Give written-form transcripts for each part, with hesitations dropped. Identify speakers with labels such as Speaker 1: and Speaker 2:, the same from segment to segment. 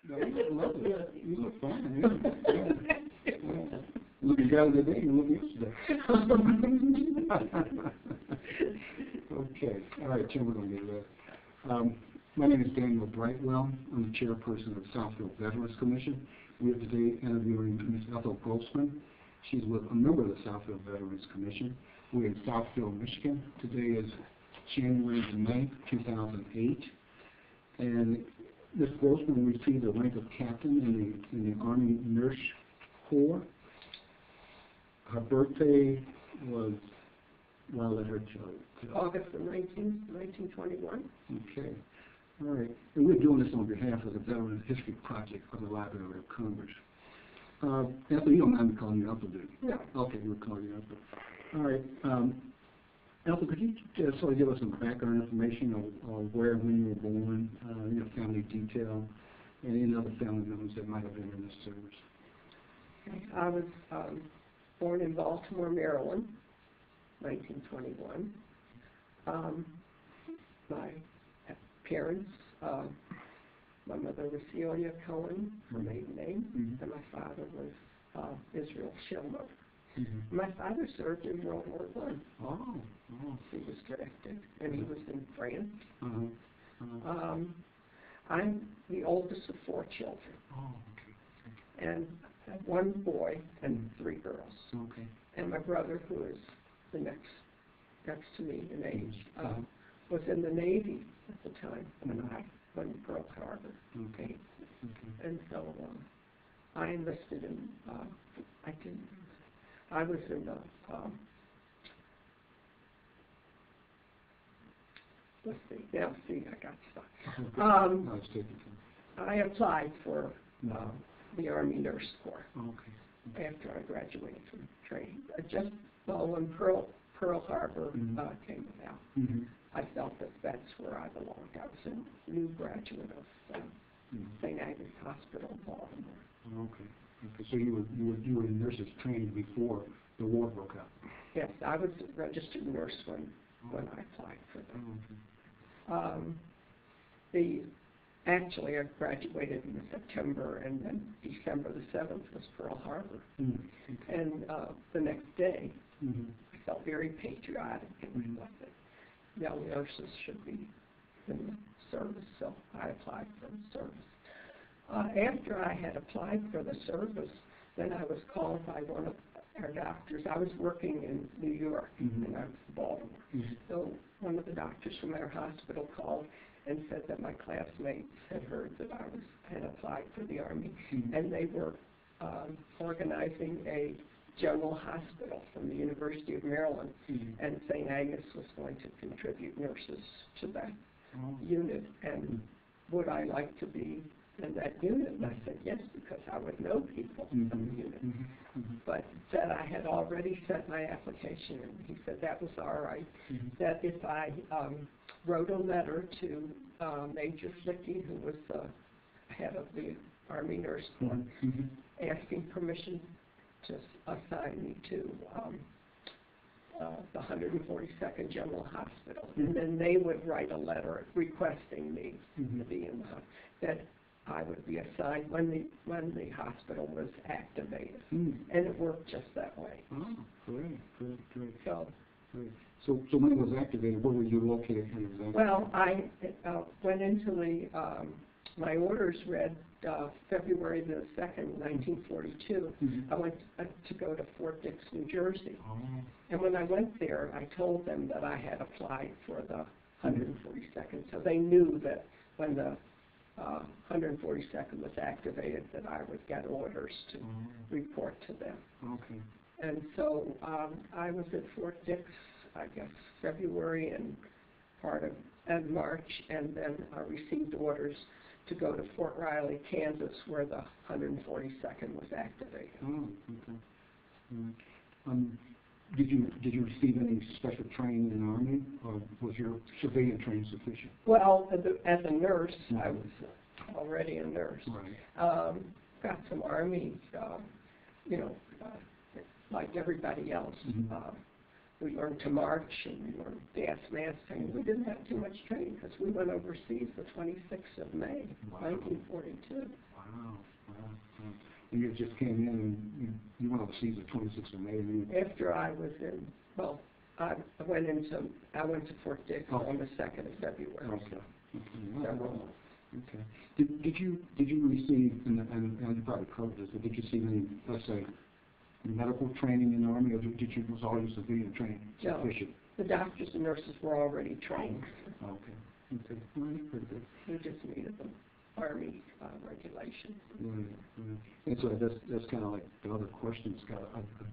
Speaker 1: No, you look lovely. You look fine. Yeah. Looking better today than looking yesterday. Okay. All right, Tim, we're going to get that. My name is Daniel Brightwell. I'm the chairperson of the Southfield Veterans Commission. We are today interviewing Ms. Ethel Grossman. She's with a member of the Southfield Veterans Commission. We're in Southfield, Michigan. Today is January the 9th, 2008. And Ms. Grossman received the rank of captain in the Army Nurse Corps. Her birthday was, well, let her tell you.
Speaker 2: August the 19th, 1921.
Speaker 1: Okay. All right. And we're doing this on behalf of the Veterans History Project of the Library of Congress. Ethel, you don't mind me calling you Ethel, do you?
Speaker 2: No.
Speaker 1: Okay, we'll call you Ethel. All right. Ethel, could you just sort of give us some background information on where and when you were born, your family detail, and any other family members that might have been in this service?
Speaker 2: Okay. I was born in Baltimore, Maryland, 1921. My parents, my mother was Celia Cohen, her maiden name, and my father was Ethel Shilmover. My father served in World War I.
Speaker 1: Oh.
Speaker 2: He was drafted, and he was in France. I'm the oldest of 4 children.
Speaker 1: Oh, okay.
Speaker 2: And I have 1 boy and 3 girls.
Speaker 1: Okay.
Speaker 2: And my brother, who is the next to me in age, was in the Navy at the time when Pearl Harbor.
Speaker 1: Okay.
Speaker 2: And so I enlisted in, I was in the, let's see, I got stuck. I applied for the Army Nurse Corps after I graduated from training. Just when Pearl Harbor came about, I felt that that's where I belonged. I was a new graduate of St. Agnes Hospital in Baltimore.
Speaker 1: Okay. So you were in nurses training before the war broke out?
Speaker 2: Yes, I was a registered nurse when I applied for them. Actually, I graduated in September, and then December the 7th was Pearl Harbor. And the next day, I felt very patriotic and thought that young nurses should be in the service, so I applied for the service. After I had applied for the service, then I was called by one of our doctors. I was working in New York, and I was in Baltimore. So one of the doctors from our hospital called and said that my classmates had heard that I had applied for the Army, and they were organizing a general hospital from the University of Maryland, and St. Agnes was going to contribute nurses to that unit, and would I like to be in that unit? And I said yes, because I would know people in the unit. But said I had already sent my application, and he said that was all right, that if I wrote a letter to Major Flicky, who was the head of the Army Nurse Corps, asking permission to assign me to the 142nd General Hospital. And then they would write a letter requesting me to be in the hospital, that I would be assigned when the hospital was activated. And it worked just that way.
Speaker 1: Oh, great.
Speaker 2: So
Speaker 1: So when it was activated, where were you located exactly?
Speaker 2: well, I went into my orders read February the 2nd, 1942. I went to go to Fort Dix, New Jersey. And when I went there, I told them that I had applied for the 142nd. So they knew that when the 142nd was activated, that I would get orders to report to them.
Speaker 1: Okay.
Speaker 2: And so I was at Fort Dix, I guess, February and part of March, and then I received orders to go to Fort Riley, Kansas, where the 142nd was activated.
Speaker 1: Oh, okay. Did you receive any special training in the Army, or was your civilian training sufficient?
Speaker 2: Well, as a nurse, I was already a nurse.
Speaker 1: Right.
Speaker 2: Got some Army, like everybody else. we learned to march, and we learned gas mask training. We didn't have too much training because we went overseas the 26th of May, 1942.
Speaker 1: Wow. And you just came in and you went overseas the 26th of May.
Speaker 2: After I was in, well, I went to Fort Dix on the 2nd of February.
Speaker 1: Okay. Okay. Did you receive, and you probably covered this, but did you see any, let's say, medical training in the Army, or was all your civilian training sufficient?
Speaker 2: No, the doctors and nurses were already trained.
Speaker 1: Okay. Well, that's pretty good.
Speaker 2: We just needed the Army regulations.
Speaker 1: Right. And so that's kind of like the other questions, kind of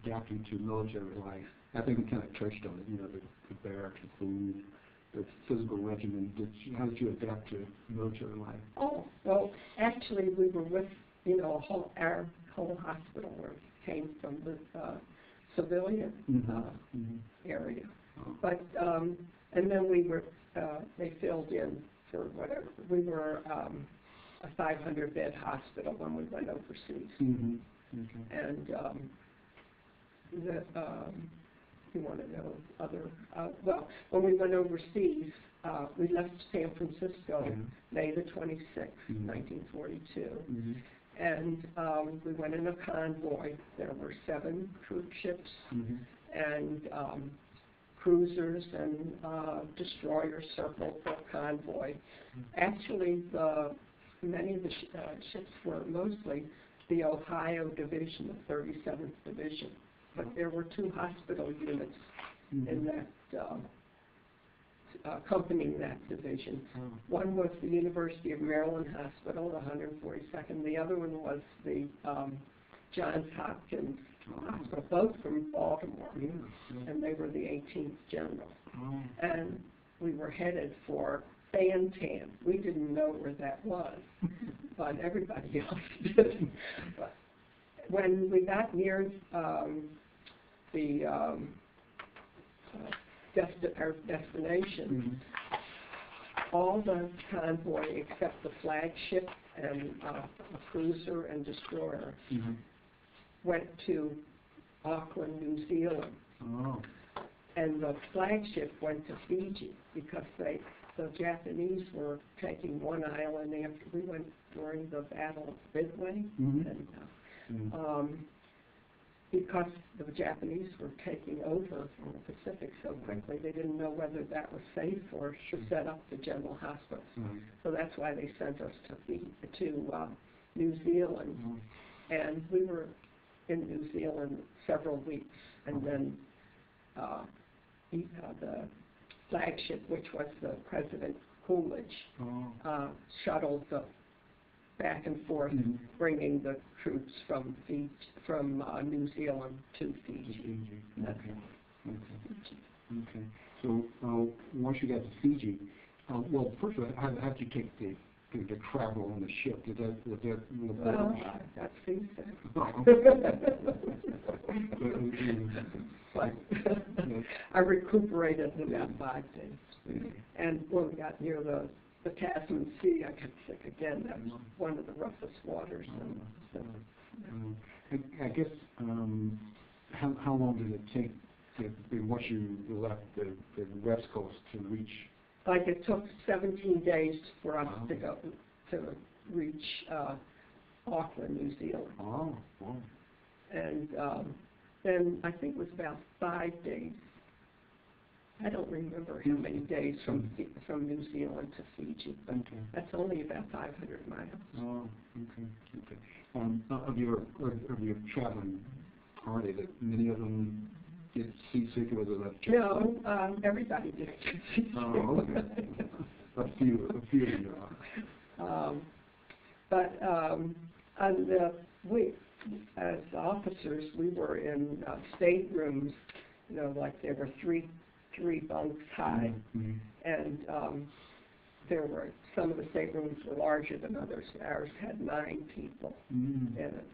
Speaker 1: adapting to military life. I think we kind of touched on it, the barracks, the food, the physical regimen. How did you adapt to military life?
Speaker 2: Oh, well, actually, we were with, our whole hospital came from the civilian area. Oh. But, and then they filled in for whatever. We were a 500-bed hospital when we went overseas. Okay. And you want to know other, well, when we went overseas, we left San Francisco May the 26th, 1942. And we went in a convoy. There were 7 cruise ships and cruisers and destroyers circled the convoy. Actually, many of the ships were mostly the Ohio Division, the 37th Division. But there were 2 hospital units in that accompanying that division. One was the University of Maryland Hospital, the 142nd. The other one was the Johns Hopkins Hospital, both from Baltimore. And they were the 18th General. And we were headed for Bantam. We didn't know where that was, but everybody else did. But when we got near our destination, all the convoy except the flagship and a cruiser and destroyer went to Auckland, New Zealand. And the flagship went to Fiji because the Japanese were taking one island after we went during the Battle of Midway. And, because the Japanese were taking over from the Pacific so quickly, they didn't know whether that was safe or should set up the general hospitals. So that's why they sent us to New Zealand. And we were in New Zealand several weeks, and then the flagship, which was the President Coolidge, shuttled back and forth, bringing the troops from New Zealand to Fiji.
Speaker 1: Okay. So once you got to Fiji, well, first of all, how did you take the travel on the ship? Was that
Speaker 2: well, I got seasick. But I recuperated in about 5 days. And when we got near the Tasman Sea, I got sick again. That was one of the roughest waters.
Speaker 1: I guess, how long did it take once you left the West Coast to reach?
Speaker 2: Like it took 17 days for us to go to reach Auckland, New Zealand. And then I think it was about 5 days. I don't remember how many days from New Zealand to Fiji, but that's only about 500 miles.
Speaker 1: Okay. Of your traveling party, that many of them get seasick, or was it like?
Speaker 2: No, everybody did get seasick.
Speaker 1: Okay. A few of you are.
Speaker 2: But we, as officers, we were in staterooms. Like there were three bunks high, and there were some of the staterooms were larger than others. Ours had 9 people in it.